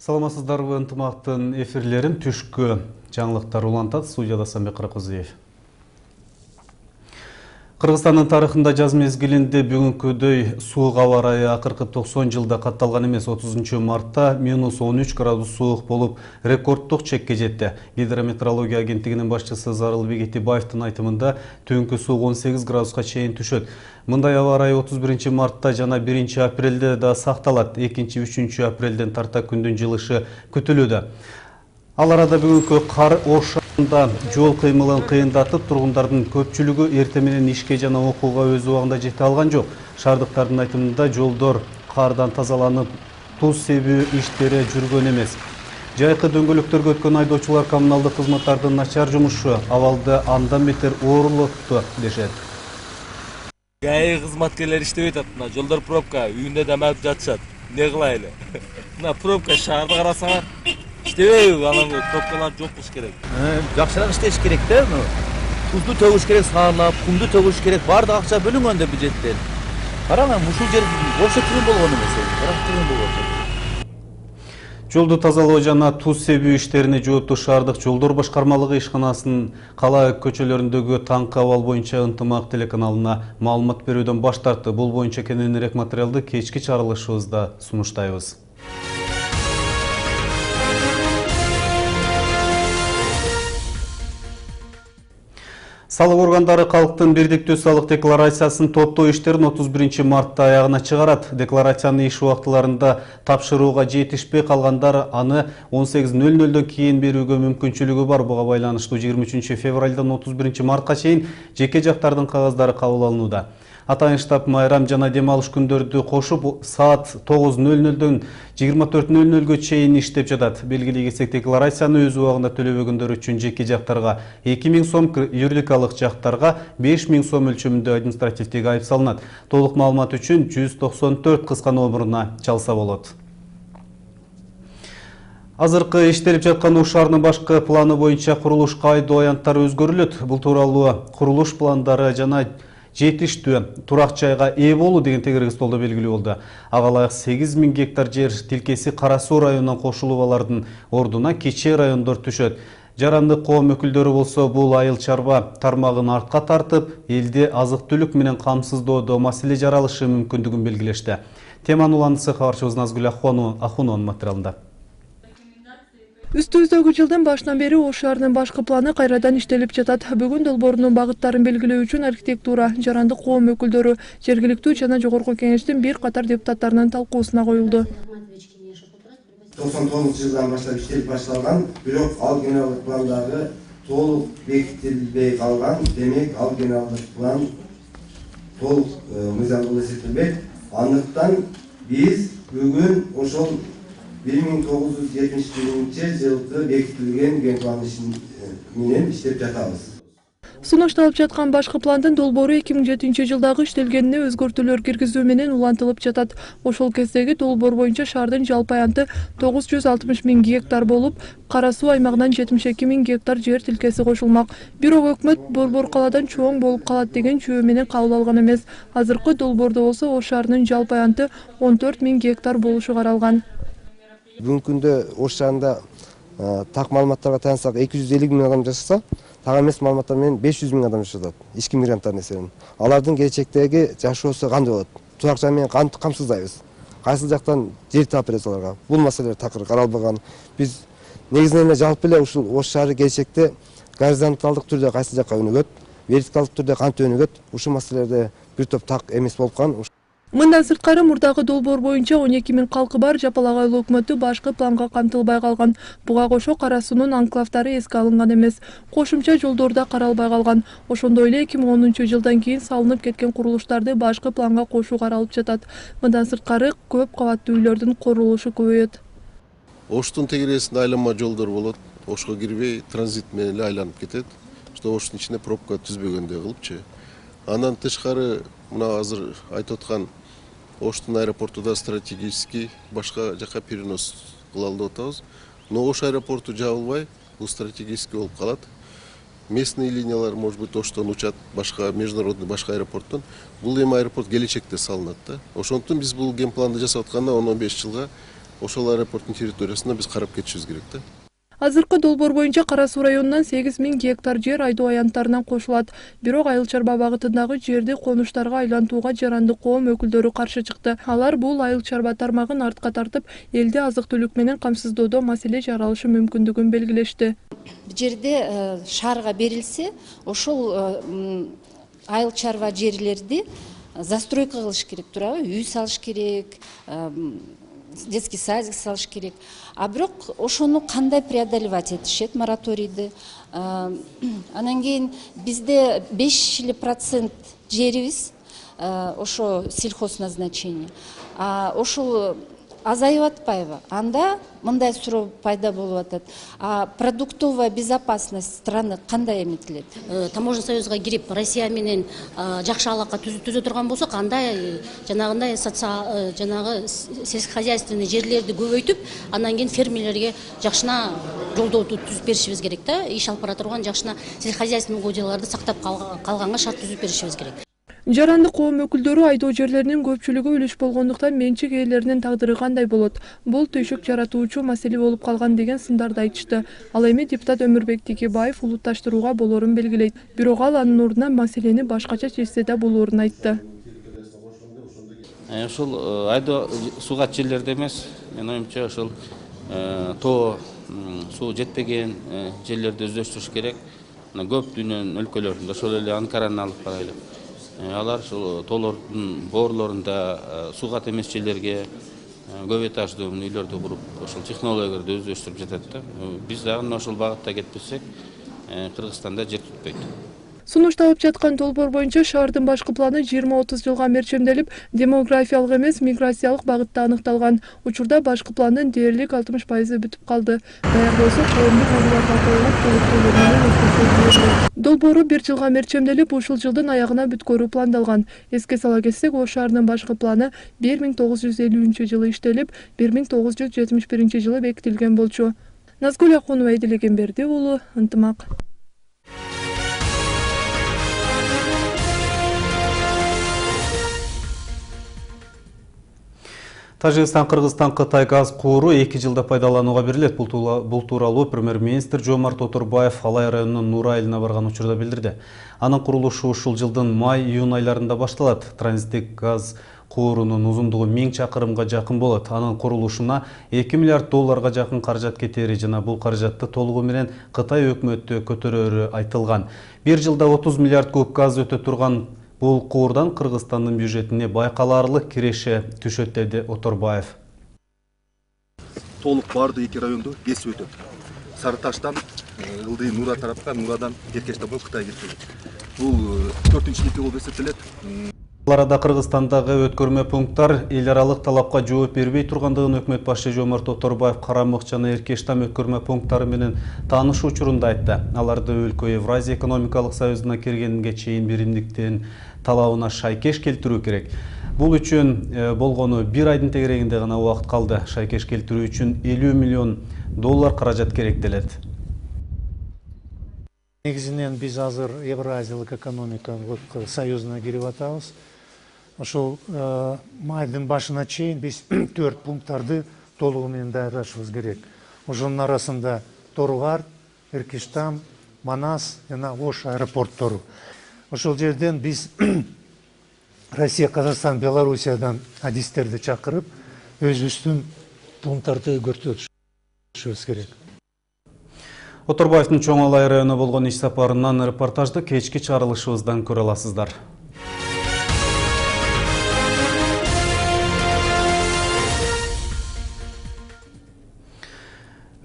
Саламатсыздарбы, ынтымактын эфирлерин түшкү жаңылыктар улантат. Студияда Самбек Каракөзүев. Кыргызстандын тарыхында жаз мезгилинде бүгүнкүдөй суук аба ырайы акыркы 90 жылда катталган эмес. 30 мартта -13 градус суук болуп рекорддук чекке жетти. Гидрометеорология агенттигинин башчысы Зарылбек Этибаевдин айтымында түнкү суук 18 градуска чейин түшөт. Мындай аба ырайы 31 мартта жана 1 апрелде да сакталат. 2-3 апрелден тарта күндүн жылышы күтүлүүдө. Ал арада бүгүнкү кар Ошанда жол кыймылын кыйындатып, тургундардын көпчүлүгү эртең менен ишке жана окууга өз убагында жете алган жок. Шаардыктардын айтымында жолдор кардан тазаланып, туз себүү иштери жүргөн эмес. Жайкы дөңгөлөктөргө өткөн айдоочулар коммуналдык кызматтардын начар жумушу абалды андан бетер оорлотту дешет. ГАИ кызматкерлери иштебей атат. Мына жолдор пробка, үйүндө дамап жатышат. Не кылайлы? Мына пробка шаарды карасаңар, иштебей, анан пробкалар жок болуш керек. Жакшыраак иштеш керек да. Тузду төгүш керек, саарлап, кумду төгүш керек. Баардык акча бөлүнгөн да бюджеттен. Караңам, ушул жер бошо түрүн болгон эмес. Карак түрүн болгон. Жолду тазалоо жана туз себүү иштерине жооптуу шаардык жолдор башкармалыгы ишканасынын кала көчөлөрүндөгү таңкы абал боюнча ынтымак телеканалына маалымат берүүдөн баш тартты. Бул боюнча кененирээк материалды кечки чыгарылышыбызда сунуштайбыз. Салык органдары калктын бирдиктүү салык декларациясын топтоо иштерин 31 мартта аягына чыгарат. Декларацияны иш убактыларында тапшырууга жетишпей калгандар аны 18:00дөн кийин берүүгө мүмкүнчүлүгү бар. Буга байланыштуу 23 февралдан 31 мартка чейин жеке жактардын кагаздары кабыл алынууда. Атайын штаб майрам жана дем алыш күндөрдү кошуп саат 9:00дөн 24:00га чейин иштеп жатат. Белгилей кетсек, декларацияны өз убагында төлөбөгөндөр үчүн жеке жактарга 2000 сом, юридикалык жактарга 5000 сом өлчөмүндө административдик айып салынат. Толук маалымат үчүн 194 кыска номуруна чалса болот. Азыркы иштелип жаткан Ош шаарынын башкы планы боюнча курулуш кайдоо аянттары өзгөрүлөт. Бул тууралуу курулуш пландары жана жетиштүү турак жайга ээ болуу деген тегереги столдо белгилүү болду. Ага ылайык 8000 гектар жер тилкеси Кара Суу районунан кошулуп алардын ордуна кичээ райондор түшөт. Жарандык коом өкүлдөрү болсо бул айыл чарба тармагын артка тартып, элди азык-түлүк менен камсыздоодо маселе жаралышы мүмкүндүгүн белгилешти. Теманын уландысы кабарчыбыз Назгүл Ахунонун материалында. Үстүбүздөгү жылдын башынан бери Ош шаарынын башкы планы кайрадан иштелип жатат. Бүгүн долбоорунун багыттарын белгилөө үчүн архитектура, жарандык коом өкүлдөрү, жергиликтүү жана жогорку кеңештин бир катар депутаттарынын талкуусуна коюлду. 99 жылдан баштап иштелип башталган, бирок ал генералдык пландагы толук бекитилбей калган. Демек, ал генералдык план толук мыйзамдуу эсептелбейт. Андыктан биз бүгүн ошол 1971 жылы бекитилген ген план менен иштеп жатабыз. Сунушталып жаткан башкы пландын долбоору 2007 жылдагы иштелгенине өзгөртүүлөр киргизүү менен улантылып жатат. Ошол кездеги долбоор боюнча шаардын жалпы аянты 960 000 гектар болуп, Кара Суу аймагынан 72 000 гектар жер тилкеси кошулмак. Бирок өкмөт борбор калаадан чоң болуп калат деген жүйө менен кабыл алган эмес. Азыркы долбоордо болсо Ош шаарынын жалпы аянты 14 000 гектар болушу каралган. Бүгүнкү күндө Ош шаарында так маалыматтарга таянсак 250 000 адам жашаса, так эмес маалыматтар менен 500 000 адам жашат. Ички мигранттардын эсебинен. Алардын келечектеги жашоосу кандай болот? Турак жай менен кантип камсыздайбыз? Кайсы жактан жер таап беребиз аларга? Бул маселелер такыр каралбаган. Биз негизинен эле жалпы эле ушул Ош шаары келечекте горизонталдык түрдө кайсы жакка өнүгөт, вертикалдык түрдө кантип өнүгөт? Ушул маселелерде бир топ так эмес болуп калган. Мындан сырткары мурдагы долбоор боюнча 12 000 калкы бар Жапалак айыл өкмөтү башкы планга камтылбай калган. Буга кошо Кара Суунун анклавдары эске алынган эмес. Кошумча жолдор да каралбай калган. Ошондой эле 2010 жылдан кийин салынып кеткен курулуштарды башкы планга кошуу каралып жатат. Мындан сырткары көп кабаттуу үйлөрдүн курулушу көбөйөт. Оштун тегересинде айланма жолдор болот. Ошко кирбей транзит менен эле айланып кетет. Что Оштун ичине пробка түзбөгөндөй кылыпчы. Андан тышкары мына азыр айтып аткан Оштун аэропорту да стратегический башка жака перенос кылалы деп атабыз. Но Ош аэропорту жабылбай, бул стратегический болуп калат. Местный линиялар, может быть, Оштон учат, башка международный башка аэропорттон. Бул эми аэропорт келечекте салынат да. Ошондуктан биз бул генпланды жасап атканда 10-15 жылга ошол аэропорттун территориясына биз карап кетишибиз керек да. Азыркы долбоор боюнча Кара Суу районунан 8000 гектар жер айдоо аянттарынан кошулат. Бирок айыл чарба багытындагы жерди конуштарга айлантууга жарандык коом өкүлдөрү каршы чыкты. Алар бул айыл чарба тармагын артка тартып, элди азык-түлүк менен камсыздоодо маселе жаралышы мүмкүндүгүн белгилешти. Жерде шаарга берилсе, ошол айыл чарба жерлерди застройка кылыш керек турабы, үй салыш керек, детский садик салыш керек. А бирок ошону кандай преодолевать этишет мораторийди. Анан кийин бизде 5% жерибиз ошо сельхозназначение. Ошол азайып атпайбы? Анда мындай суроо пайда болуп атат. Продуктовая безопасность страны кандай эметилет? Таможенный союзга кирип, Россия менен жакшы алака түзө турган болсок, андай жанагындай жанагы сельскохозяйственный жерлерди көбөйтүп, анан кийин фермерлерге жакшына жолдооду түзүп беришибиз керек да. Иш алып бара турган жакшына сельскохозяйственный угодьяларды сактап калганга шарт түзүп беришибиз керек. Жарандык коом өкүлдөрү айдоо жерлеринин көпчүлүгү үлүш болгондуктан менчик ээлеринин тагдыры кандай болот? Бул түйшүк жаратуучу маселе болуп калган деген сындарды айтышты. Ал эми депутат Өмүрбек Текебаев улутташтырууга болоорун белгилейт. Бирок ал анын ордуна маселени башкача чечсе да болоорун айтты. Ушул айдоо сууга жерлерде эмес, менин оюмча ушул тоо суу жетпеген жерлерди өздөштүрүш керек. Көп дүйнөнүн өлкөлөрүндө, ошол эле Анкараны алып карайлы. Алар тоолордун боорлорунда сууга эмес жерлерге көп этаждуу үйлөрдү куруп, ошол технологияларды өздөштүрүп жатат да. Биз дагы ошол багытта кетпесек, Кыргызстанда жер түтпөйт. Сунушталып жаткан долбоор боюнча шаардын башкы планы 20-30 жылга мерчемделип, демографиялык эмес, миграциялык багытта аныкталган. Учурда башкы пландын дээрлик 60% бүтүп калды. Даярдоосу коомдук абаларга коюлуп, толуктуулугу менен өткөрүлөт. Долбоору 1 жылга мерчемделип, ушул жылдын аягына бүткөрүү пландалган. Эске сала кетсек, Ош шаарынын башкы планы 1950-жылы иштелип, 1971-жылы бекитилген болчу. Назгүл Акунова, Эдил Эгемберди уулу, Ынтымак. Тажикстан, Кыргызстан, Кытай газ кууру 2 жылда пайдаланууга берилет. Бул тууралуу премьер-министр Жомарт Отурбаев Алай районунун Нура айылына барган учурда билдирди. Анын курулушу ушул жылдын май-июнь айларында башталат. Транзиттик газ куурунун узундугу 1000 чакырымга жакын болот. Анын курулушуна 2 миллиард долларга жакын каражат кетери жана бул каражатты толугу менен Кытай өкмөтү көтөрөрү айтылган. Bir жылда 30 миллиард куб газ өтө турган бул куурдан Кыргызстандын бюджетине байкалаарлык киреше түшөт, деди Отурбаев. Толук барды эки райондо кесип өтөт. Сары Таштан ылдый Нура тарапка, Нурадан Эркештен болуп Кытайга кетет. Бул 4-нчи болуп эсептелет. Арада Кыргызстандагы өткөрмө пункттар эл аралык талапка жооп бербей тургандыгын өкмөт башы Жомарт Отурбаев Карамык жана Эркештам өткөрмө пункттары менен таанышуу учурунда айтты. Аларды өлкө Евразия экономикалык союзуна киргенге чейин биримдиктин талабына шайкеш келтирүү керек. Бул үчүн болгону 1 айдын тегерегинде гана убакыт калды. Шайкеш келтирүү үчүн 50 миллион доллар каражат керектелет. Негизинен биз азыр Евразиялык экономикалык союзуна кирип атабыз. Ошол майдын башына чейин биз 4 пункттарды толугу менен даярдашыбыз керек. Ошонун арасында Торгар, Эркештам, Манас жана Ош аэропорттору. Ошол жерден биз Россия, Казакстан, Белоруссиядан адистерди чакырып, өзүбүздүн пункттарды көрсөтүшүбүз керек. Отурбаевдин Чоң Алай районуна болгон иш сапарынан репортажды кечки чыгарылышыбыздан көрө аласыздар.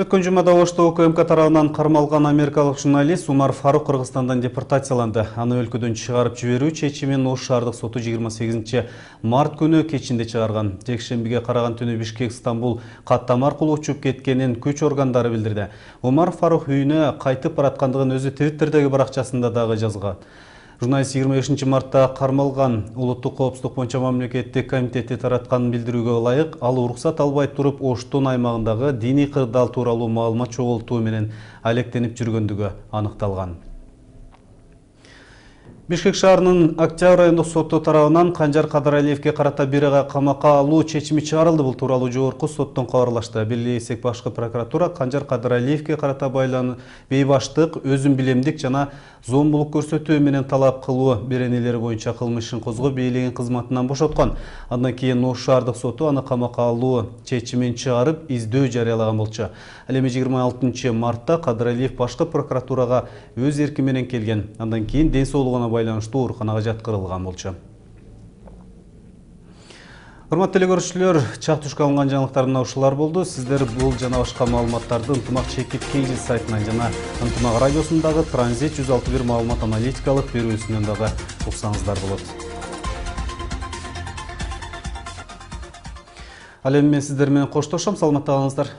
Өткөн жумада Ошто УКМК тарабынан кармалган америкалык журналист Умар Фарук Кыргызстандан депортацияланды. Аны өлкөдөн чыгарып жиберүү чечимин Ош шаардык соту 28 март күнү кечинде чыгарган. Жекшембиге караган түнү Бишкек Стамбул каттама аркылуу учуп кеткенин күч органдары билдирди. Умар Фарук үйүнө кайтып бараткандыгын өзү Твиттердеги баракчасында дагы жазган. Журналист 25 мартта кармалган. Улуттук коопсуздук боюнча мамлекеттик комитети тараткан билдирүүгө ылайык, ал уруксат албай туруп Оштун аймагындагы диний кырдаал тууралуу маалымат чогултуу менен алектенип жүргөндүгү аныкталган. Бишкек шаарынын Октябрь райондук соту тарабынан Канжар Кадыралиевке карата 1 айга камакка алуу чечими чыгарылды. Бул тууралуу жогорку соттон кабарлашты. Бирли эсек башкы прокуратура Канжар Кадыралиевке карата бейбаштык, өзүн билемдик жана зомбулук көрсөтүү менен талап кылуу беренелери боюнча кылмышын козгоп бийлеген кызматынан бошоткон. Андан кийин Ош шаардык соту аны камакка алуу чечимин чыгарып, издөө жарыялаган болчу. Ал эми 26 мартта Кадыралиев башкы прокуратурага өз эрки менен келген. Андан кийин ден соолугуна байланыштуу ооруканага жаткырылган болчу. Урматтуу телекөрүүчүлөр, чак түшкө алынган жаңылыктар ушулар болду. Сиздер бул жана башка маалыматтарды Ынтымак Чекит Кейжи сайтынан жана Ынтымак радиосундагы Транзит 161 маалымат аналитикалык берүүсүнөн дагы уксаңыздар болот. Ал эми мен сиздер менен коштошом, саламатта калыңыздар.